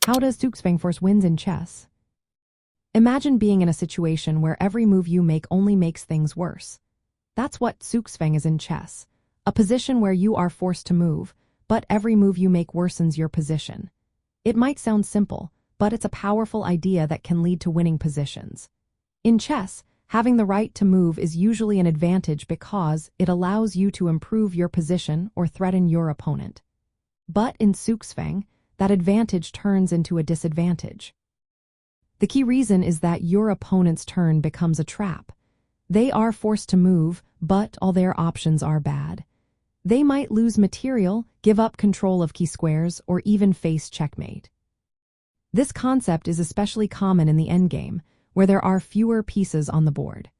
How does Zugzwang force wins in chess? Imagine being in a situation where every move you make only makes things worse. That's what Zugzwang is in chess, a position where you are forced to move, but every move you make worsens your position. It might sound simple, but it's a powerful idea that can lead to winning positions. In chess, having the right to move is usually an advantage because it allows you to improve your position or threaten your opponent. But in Zugzwang, that advantage turns into a disadvantage. The key reason is that your opponent's turn becomes a trap. They are forced to move, but all their options are bad. They might lose material, give up control of key squares, or even face checkmate. This concept is especially common in the endgame, where there are fewer pieces on the board.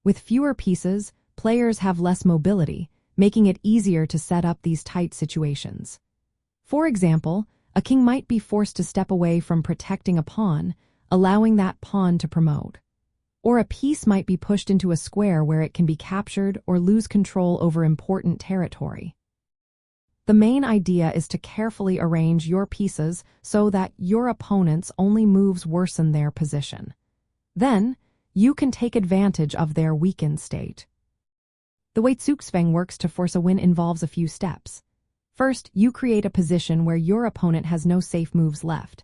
With fewer pieces, players have less mobility, making it easier to set up these tight situations. For example, a king might be forced to step away from protecting a pawn, allowing that pawn to promote. Or a piece might be pushed into a square where it can be captured or lose control over important territory. The main idea is to carefully arrange your pieces so that your opponent's only moves worsen their position. Then, you can take advantage of their weakened state. The way Zugzwang works to force a win involves a few steps. First, you create a position where your opponent has no safe moves left.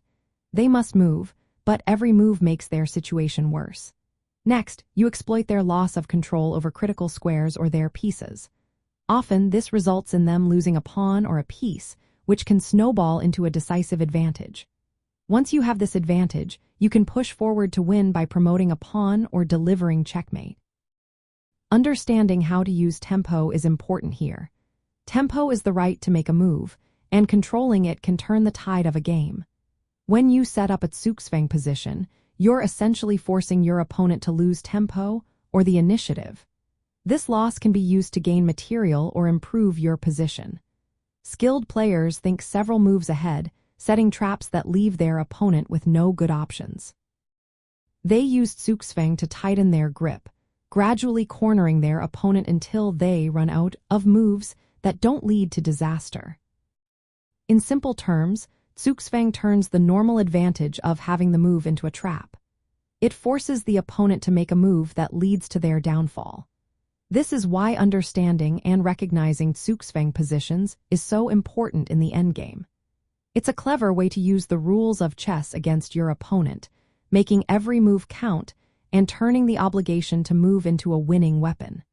They must move, but every move makes their situation worse. Next, you exploit their loss of control over critical squares or their pieces. Often, this results in them losing a pawn or a piece, which can snowball into a decisive advantage. Once you have this advantage, you can push forward to win by promoting a pawn or delivering checkmate. Understanding how to use tempo is important here. Tempo is the right to make a move, and controlling it can turn the tide of a game. When you set up a Zugzwang position, you're essentially forcing your opponent to lose tempo or the initiative. This loss can be used to gain material or improve your position. Skilled players think several moves ahead, setting traps that leave their opponent with no good options. They used Zugzwang to tighten their grip, gradually cornering their opponent until they run out of moves that don't lead to disaster. In simple terms, Zugzwang turns the normal advantage of having the move into a trap. It forces the opponent to make a move that leads to their downfall. This is why understanding and recognizing Zugzwang positions is so important in the endgame. It's a clever way to use the rules of chess against your opponent, making every move count and turning the obligation to move into a winning weapon.